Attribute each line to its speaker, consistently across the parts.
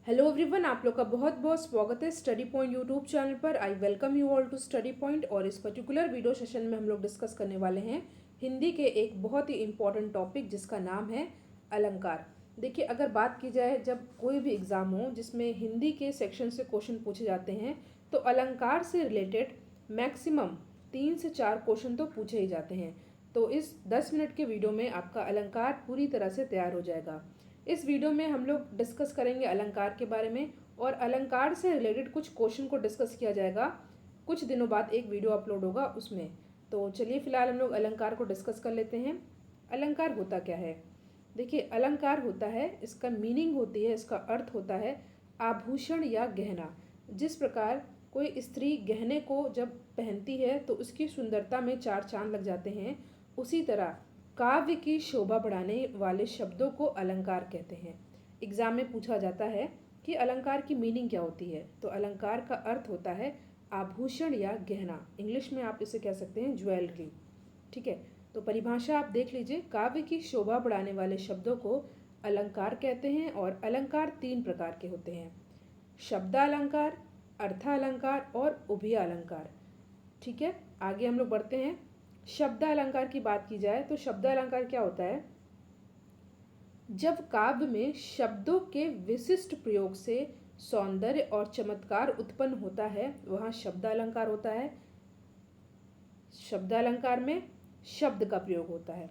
Speaker 1: Hello everyone, आप लोग का बहुत बहुत स्वागत है स्टडी पॉइंट यूट्यूब चैनल पर। I welcome you all to study point. और इस पर्टिकुलर वीडियो सेशन में हम लोग डिस्कस करने वाले हैं हिंदी के एक बहुत ही इम्पॉर्टेंट टॉपिक जिसका नाम है अलंकार। देखिए, अगर बात की जाए जब कोई भी एग्ज़ाम हो जिसमें हिंदी के सेक्शन से क्वेश्चन पूछे जाते हैं तो अलंकार से रिलेटेड मैक्सिमम 3 से 4 क्वेश्चन तो पूछे ही जाते हैं। तो इस 10 मिनट के वीडियो में आपका अलंकार पूरी तरह से तैयार हो जाएगा। इस वीडियो में हम लोग डिस्कस करेंगे अलंकार के बारे में और अलंकार से रिलेटेड कुछ क्वेश्चन को डिस्कस किया जाएगा। कुछ दिनों बाद एक वीडियो अपलोड होगा उसमें। तो चलिए फिलहाल हम लोग अलंकार को डिस्कस कर लेते हैं। अलंकार होता क्या है? देखिए, अलंकार होता है, इसका मीनिंग होती है, इसका अर्थ होता है आभूषण या गहना। जिस प्रकार कोई स्त्री गहने को जब पहनती है तो उसकी सुंदरता में 4 चांद लग जाते हैं, उसी तरह काव्य की शोभा बढ़ाने वाले शब्दों को अलंकार कहते हैं। एग्जाम में पूछा जाता है कि अलंकार की मीनिंग क्या होती है, तो अलंकार का अर्थ होता है आभूषण या गहना। इंग्लिश में आप इसे कह सकते हैं ज्वेलरी। ठीक है, तो परिभाषा आप देख लीजिए। काव्य की शोभा बढ़ाने वाले शब्दों को अलंकार कहते हैं और अलंकार 3 प्रकार के होते हैं: शब्दालंकार, अर्थालंकार और उभय अलंकार। ठीक है, आगे हम लोग बढ़ते हैं। शब्दालंकार की बात की जाए तो शब्दालंकार क्या होता है? जब काव्य में शब्दों के विशिष्ट प्रयोग से सौंदर्य और चमत्कार उत्पन्न होता है वहाँ शब्दालंकार होता है। शब्दालंकार में शब्द का प्रयोग होता है।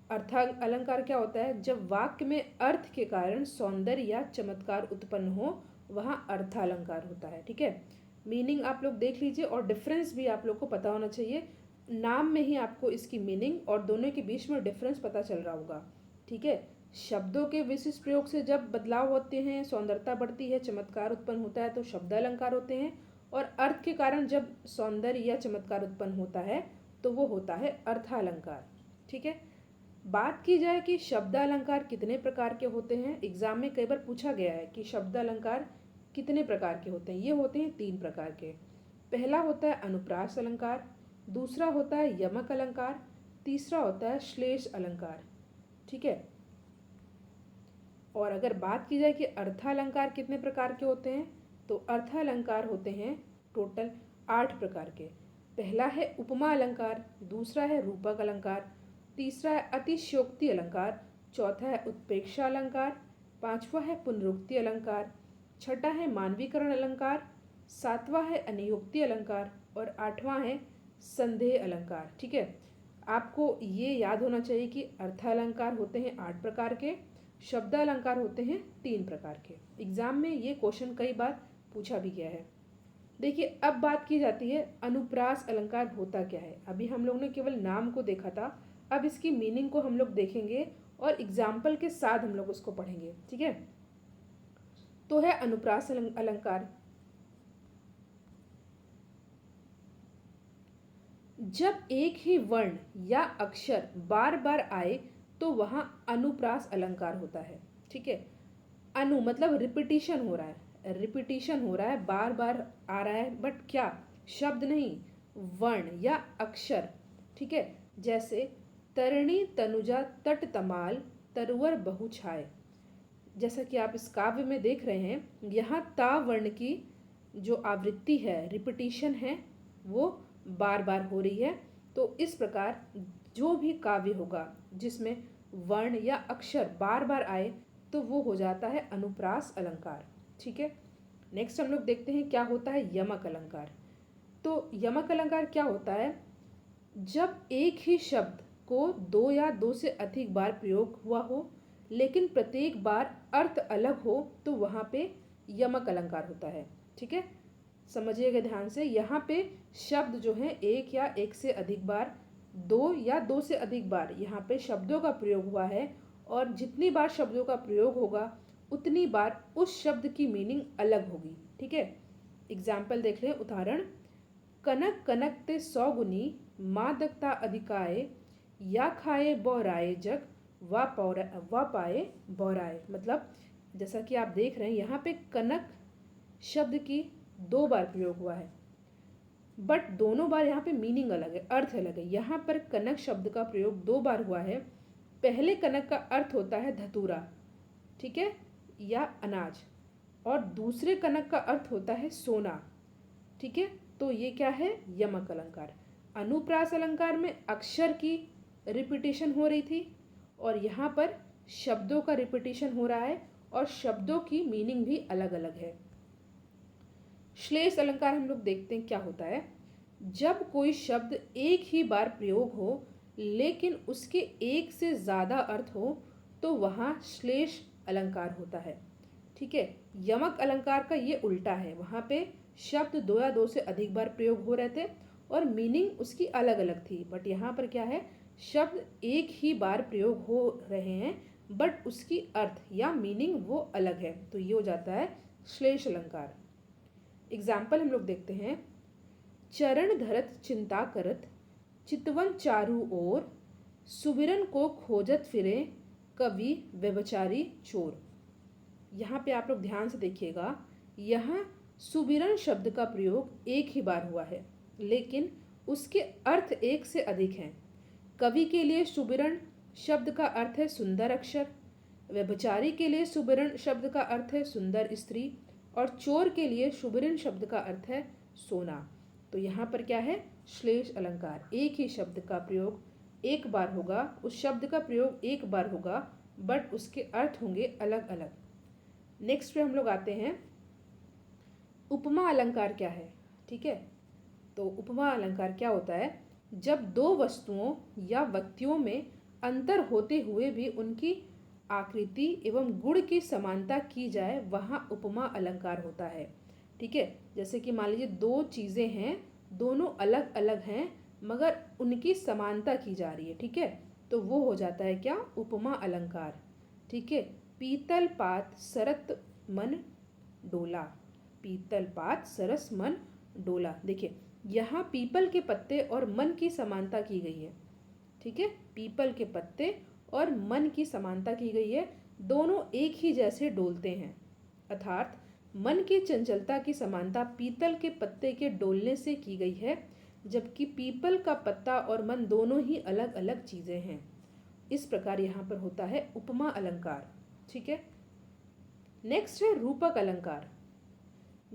Speaker 1: अर्थालंकार क्या होता है? जब वाक्य में अर्थ के कारण सौंदर्य या चमत्कार उत्पन्न हो वहाँ अर्थालंकार होता है। ठीक है, मीनिंग आप लोग देख लीजिए और डिफरेंस भी आप लोग को पता होना चाहिए। नाम में ही आपको इसकी मीनिंग और दोनों के बीच में डिफरेंस पता चल रहा होगा। ठीक है, शब्दों के विशिष्ट प्रयोग से जब बदलाव होते हैं, सौंदर्यता बढ़ती है, चमत्कार उत्पन्न होता है तो शब्दालंकार होते हैं। और अर्थ के कारण जब सौंदर्य या चमत्कार उत्पन्न होता है तो वो होता है अर्थालंकार। ठीक है, बात की जाए कि शब्दालंकार कितने प्रकार के होते हैं। एग्जाम में कई बार पूछा गया है कि शब्दालंकार कितने प्रकार के होते हैं। ये होते हैं 3 प्रकार के। पहला होता है अनुप्रास अलंकार, दूसरा होता है यमक अलंकार, तीसरा होता है श्लेष अलंकार। ठीक है, और अगर बात की जाए कि अर्थालंकार कितने प्रकार के होते हैं तो अर्थालंकार होते हैं टोटल 8 प्रकार के। पहला है उपमा अलंकार, दूसरा है रूपक अलंकार, तीसरा है अतिशयोक्ति अलंकार, चौथा है उत्प्रेक्षा अलंकार, पांचवा है पुनरुक्ति अलंकार, छठा है मानवीकरण अलंकार, सातवां है अनियोक्ति अलंकार और आठवां है संदेह अलंकार। ठीक है, आपको ये याद होना चाहिए कि अर्थालंकार होते हैं 8 प्रकार के, शब्दालंकार होते हैं 3 प्रकार के। एग्जाम में ये क्वेश्चन कई बार पूछा भी गया है। देखिए, अब बात की जाती है अनुप्रास अलंकार होता क्या है। अभी हम लोग ने केवल नाम को देखा था, अब इसकी मीनिंग को हम लोग देखेंगे और एग्जाम्पल के साथ हम लोग उसको पढ़ेंगे। ठीक है, तो है अनुप्रास अलंकार। जब एक ही वर्ण या अक्षर बार बार आए तो वहां अनुप्रास अलंकार होता है। ठीक है, अनु मतलब रिपीटिशन हो रहा है, रिपीटिशन हो रहा है, बार बार आ रहा है, बट क्या शब्द नहीं, वर्ण या अक्षर। ठीक है, जैसे तरणि तनुजा तट तमाल तरुवर बहु छाए। जैसा कि आप इस काव्य में देख रहे हैं, यहाँ ता वर्ण की जो आवृत्ति है, रिपीटिशन है, वो बार बार हो रही है। तो इस प्रकार जो भी काव्य होगा जिसमें वर्ण या अक्षर बार बार आए तो वो हो जाता है अनुप्रास अलंकार। ठीक है, नेक्स्ट हम लोग देखते हैं क्या होता है यमक अलंकार। तो यमक अलंकार क्या होता है? जब एक ही शब्द को 2 या 2 से अधिक बार प्रयोग हुआ हो लेकिन प्रत्येक बार अर्थ अलग हो तो वहाँ पे यमक अलंकार होता है। ठीक है, समझिएगा ध्यान से। यहाँ पे शब्द जो है एक या एक से अधिक बार, 2 या 2 से अधिक बार यहाँ पे शब्दों का प्रयोग हुआ है और जितनी बार शब्दों का प्रयोग होगा उतनी बार उस शब्द की मीनिंग अलग होगी। ठीक है, एग्जाम्पल देख लें, उदाहरण, कनक कनक ते 100 गुनी मादकता अधिकाए या खाए बौराए जग वा पाए बौराए। मतलब जैसा कि आप देख रहे हैं यहाँ पे कनक शब्द की 2 बार प्रयोग हुआ है, बट दोनों बार यहाँ पे मीनिंग अलग है, अर्थ अलग है। यहाँ पर कनक शब्द का प्रयोग 2 बार हुआ है। पहले कनक का अर्थ होता है धतूरा, ठीक है, या अनाज, और दूसरे कनक का अर्थ होता है सोना। ठीक है, तो ये क्या है, यमक अलंकार। अनुप्रास अलंकार में अक्षर की रिपीटेशन हो रही थी और यहाँ पर शब्दों का रिपीटेशन हो रहा है और शब्दों की मीनिंग भी अलग अलग है। श्लेष अलंकार हम लोग देखते हैं क्या होता है। जब कोई शब्द एक ही बार प्रयोग हो लेकिन उसके एक से ज़्यादा अर्थ हो तो वहाँ श्लेष अलंकार होता है। ठीक है, यमक अलंकार का ये उल्टा है, वहाँ पे शब्द दो या दो से अधिक बार प्रयोग हो रहे थे और मीनिंग उसकी अलग अलग थी। बट यहाँ पर क्या है, शब्द एक ही बार प्रयोग हो रहे हैं बट उसकी अर्थ या मीनिंग वो अलग है, तो ये हो जाता है श्लेष अलंकार। एग्जाम्पल हम लोग देखते हैं। चरण धरत चिंता करत, चितवन चारू ओर, सुबिरन को खोजत फिरे, कवि व्यभिचारी चोर। यहाँ पे आप लोग ध्यान से देखिएगा, यहाँ सुबिरन शब्द का प्रयोग एक ही बार हुआ है लेकिन उसके अर्थ एक से अधिक हैं। कवि के लिए सुबिरन शब्द का अर्थ है सुंदर अक्षर, व्यभिचारी के लिए सुबिरन शब्द का अर्थ है सुंदर स्त्री और चोर के लिए सुबिरन शब्द का अर्थ है सोना। तो यहाँ पर क्या है, श्लेष अलंकार। एक ही शब्द का प्रयोग एक बार होगा, उस शब्द का प्रयोग एक बार होगा बट उसके अर्थ होंगे अलग अलग। नेक्स्ट पे हम लोग आते हैं, उपमा अलंकार क्या है। ठीक है, तो उपमा अलंकार क्या होता है, जब दो वस्तुओं या व्यक्तियों में अंतर होते हुए भी उनकी आकृति एवं गुण की समानता की जाए वहाँ उपमा अलंकार होता है। ठीक है, जैसे कि मान लीजिए दो चीज़ें हैं, दोनों अलग अलग हैं मगर उनकी समानता की जा रही है। ठीक है, तो वो हो जाता है क्या, उपमा अलंकार। ठीक है, पीतल पात सरत मन डोला, पीतल पात सरस मन डोला। देखिए यहाँ पीपल के पत्ते और मन की समानता की गई है। ठीक है, पीपल के पत्ते और मन की समानता की गई है, दोनों एक ही जैसे डोलते हैं। अर्थात मन की चंचलता की समानता पीतल के पत्ते के डोलने से की गई है, जबकि पीपल का पत्ता और मन दोनों ही अलग अलग चीज़ें हैं। इस प्रकार यहाँ पर होता है उपमा अलंकार। ठीक है, नेक्स्ट है रूपक अलंकार।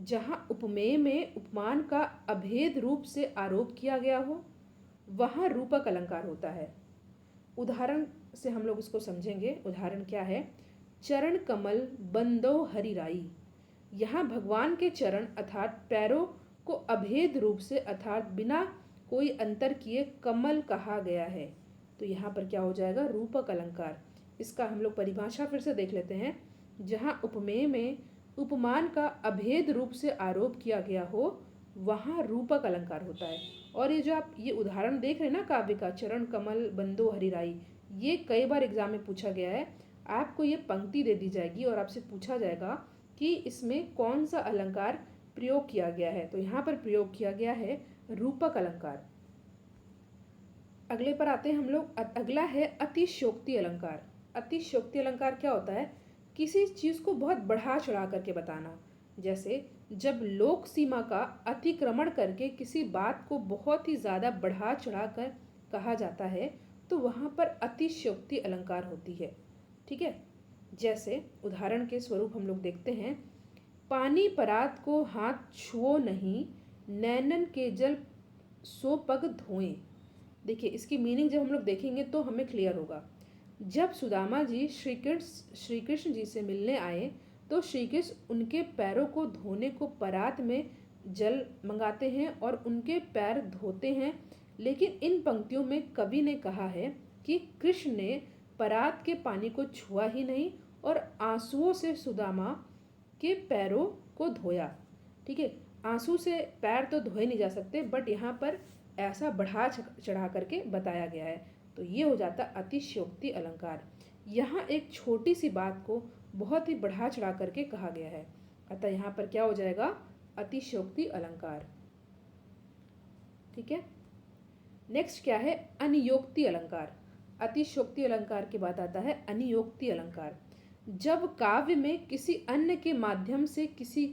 Speaker 1: जहाँ उपमेय में उपमान का अभेद रूप से आरोप किया गया हो वहाँ रूपक अलंकार होता है। उदाहरण से हम लोग इसको समझेंगे। उदाहरण क्या है, चरण कमल बंदो हरिराई। यहाँ भगवान के चरण अर्थात पैरों को अभेद रूप से अर्थात बिना कोई अंतर किए कमल कहा गया है। तो यहाँ पर क्या हो जाएगा, रूपक अलंकार। इसका हम लोग परिभाषा फिर से देख लेते हैं। जहाँ उपमेय में उपमान का अभेद रूप से आरोप किया गया हो वहाँ रूपक अलंकार होता है। और ये जो आप ये उदाहरण देख रहे हैं ना काव्य का, चरण कमल बंदो हरिराई, ये कई बार एग्जाम में पूछा गया है। आपको ये पंक्ति दे दी जाएगी और आपसे पूछा जाएगा कि इसमें कौन सा अलंकार प्रयोग किया गया है। तो यहाँ पर प्रयोग किया गया है रूपक अलंकार। अगले पर आते हैं हम लोग। अगला है अतिशयोक्ति अलंकार। अतिशयोक्ति अलंकार क्या होता है, किसी चीज़ को बहुत बढ़ा चढ़ा करके बताना। जैसे जब लोक सीमा का अतिक्रमण करके किसी बात को बहुत ही ज़्यादा बढ़ा चढ़ा कर कहा जाता है तो वहाँ पर अतिशयोक्ति अलंकार होती है। ठीक है, जैसे उदाहरण के स्वरूप हम लोग देखते हैं, पानी परात को हाथ छुओ नहीं, नैनन के जल सो पग धोएं। देखिए इसकी मीनिंग जब हम लोग देखेंगे तो हमें क्लियर होगा। जब सुदामा जी श्री कृष्ण जी से मिलने आए तो श्री कृष्ण उनके पैरों को धोने को परात में जल मंगाते हैं और उनके पैर धोते हैं। लेकिन इन पंक्तियों में कवि ने कहा है कि कृष्ण ने परात के पानी को छुआ ही नहीं और आंसुओं से सुदामा के पैरों को धोया। ठीक है, आंसू से पैर तो धोए नहीं जा सकते बट यहाँ पर ऐसा बढ़ा चढ़ा करके बताया गया है। तो ये हो जाता अतिशयोक्ति अलंकार। यहाँ एक छोटी सी बात को बहुत ही बढ़ा चढ़ा करके कहा गया है, अतः यहाँ पर क्या हो जाएगा, अतिशयोक्ति अलंकार। ठीक है, नेक्स्ट क्या है, अनियोक्ति अलंकार। अतिशयोक्ति अलंकार के बाद आता है अनियोक्ति अलंकार। जब काव्य में किसी अन्य के माध्यम से किसी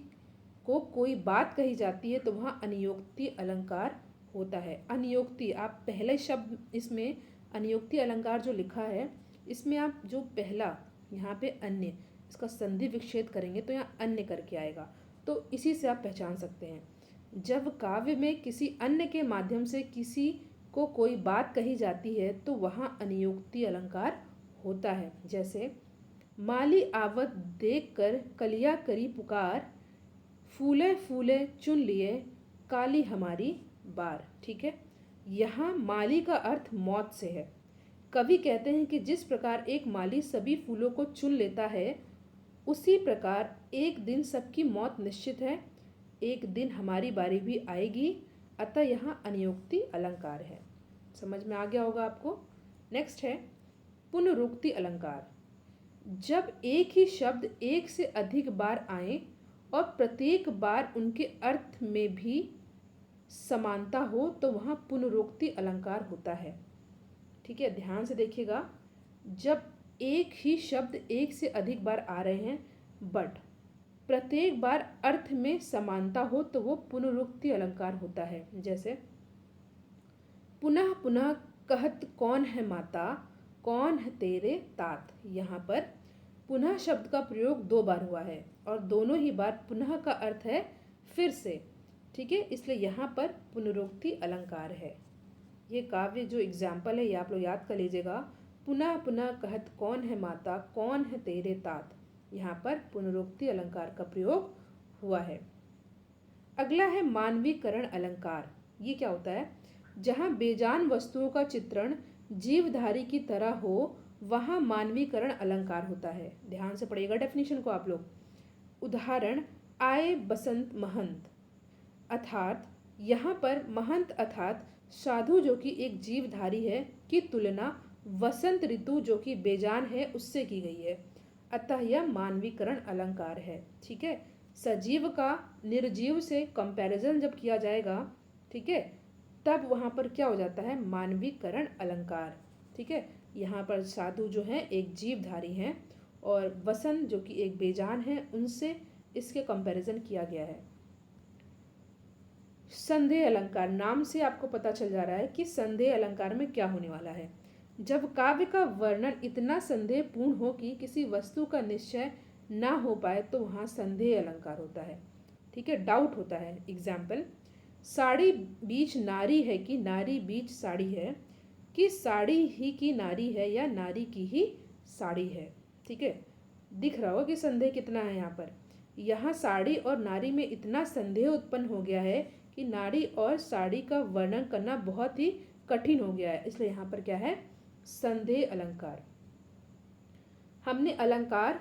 Speaker 1: को कोई बात कही जाती है तो वहाँ अनियोक्ति अलंकार होता है। अनियोक्ति, आप पहले शब्द इसमें अनियोक्ति अलंकार जो लिखा है इसमें आप जो पहला यहाँ पे अन्य, इसका संधि विच्छेद करेंगे तो यहाँ अन्य करके आएगा, तो इसी से आप पहचान सकते हैं। जब काव्य में किसी अन्य के माध्यम से किसी को कोई बात कही जाती है तो वहाँ अनियोक्ति अलंकार होता है। जैसे माली आवत देख कर कलिया करी पुकार, फूले फूले चुन लिए काली हमारी बार। ठीक है, यहाँ माली का अर्थ मौत से है। कवि कहते हैं कि जिस प्रकार एक माली सभी फूलों को चुन लेता है, उसी प्रकार एक दिन सबकी मौत निश्चित है, एक दिन हमारी बारी भी आएगी, अतः यहाँ अनियोक्ति अलंकार है। समझ में आ गया होगा आपको। नेक्स्ट है पुनरुक्ति अलंकार। जब एक ही शब्द एक से अधिक बार आए और प्रत्येक बार उनके अर्थ में भी समानता हो तो वहाँ पुनरुक्ति अलंकार होता है। ठीक है, ध्यान से देखिएगा। जब एक ही शब्द एक से अधिक बार आ रहे हैं बट प्रत्येक बार अर्थ में समानता हो तो वो पुनरुक्ति अलंकार होता है। जैसे पुनः पुनः कहत कौन है माता, कौन है तेरे तात। यहाँ पर पुनः शब्द का प्रयोग 2 बार हुआ है और दोनों ही बार पुनः का अर्थ है फिर से। ठीक है, इसलिए यहाँ पर पुनरुक्ति अलंकार है। ये काव्य जो एग्जाम्पल है ये आप लोग याद कर लीजिएगा। पुनः पुनः कहत कौन है माता, कौन है तेरे तात। यहाँ पर पुनरुक्ति अलंकार का प्रयोग हुआ है। अगला है मानवीकरण अलंकार। ये क्या होता है? जहाँ बेजान वस्तुओं का चित्रण जीवधारी की तरह हो वहाँ मानवीकरण अलंकार होता है। ध्यान से पढ़िएगा डेफिनेशन को आप लोग। उदाहरण आए बसंत महंत, अर्थात यहाँ पर महंत अर्थात साधु जो कि एक जीवधारी है की तुलना वसंत ऋतु जो कि बेजान है उससे की गई है, अतः यह मानवीकरण अलंकार है। ठीक है, सजीव का निर्जीव से कंपैरिजन जब किया जाएगा, ठीक है, तब वहाँ पर क्या हो जाता है? मानवीकरण अलंकार। ठीक है, यहाँ पर साधु जो है एक जीवधारी हैं और वसंत जो कि एक बेजान है उनसे इसके कंपैरिजन किया गया है। संदेह अलंकार, नाम से आपको पता चल जा रहा है कि संदेह अलंकार में क्या होने वाला है। जब काव्य का वर्णन इतना संदेहपूर्ण हो कि किसी वस्तु का निश्चय ना हो पाए तो वहाँ संदेह अलंकार होता है। ठीक है, डाउट होता है। एग्जाम्पल, साड़ी बीच नारी है कि नारी बीच साड़ी है, कि साड़ी ही की नारी है या नारी की ही साड़ी है। ठीक है, दिख रहा हो कि संदेह कितना है यहाँ पर। यहाँ साड़ी और नारी में इतना संदेह उत्पन्न हो गया है कि नारी और साड़ी का वर्णन करना बहुत ही कठिन हो गया है, इसलिए यहाँ पर क्या है? संदेह अलंकार। हमने अलंकार,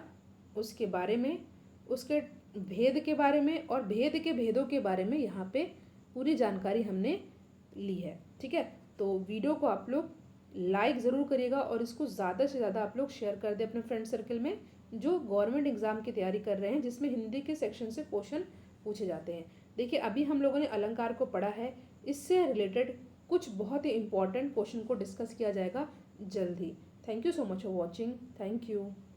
Speaker 1: उसके बारे में, उसके भेद के बारे में और भेद के भेदों के बारे में यहाँ पे पूरी जानकारी हमने ली है। ठीक है, तो वीडियो को आप लोग लाइक ज़रूर करिएगा और इसको ज़्यादा से ज़्यादा आप लोग शेयर कर दें अपने फ्रेंड सर्कल में जो गवर्नमेंट एग्जाम की तैयारी कर रहे हैं जिसमें हिंदी के सेक्शन से क्वेश्चन पूछे जाते हैं। देखिए, अभी हम लोगों ने अलंकार को पढ़ा है, इससे रिलेटेड कुछ बहुत ही इंपॉर्टेंट क्वेश्चन को डिस्कस किया जाएगा जल्द ही। Thank you so much for watching. Thank you.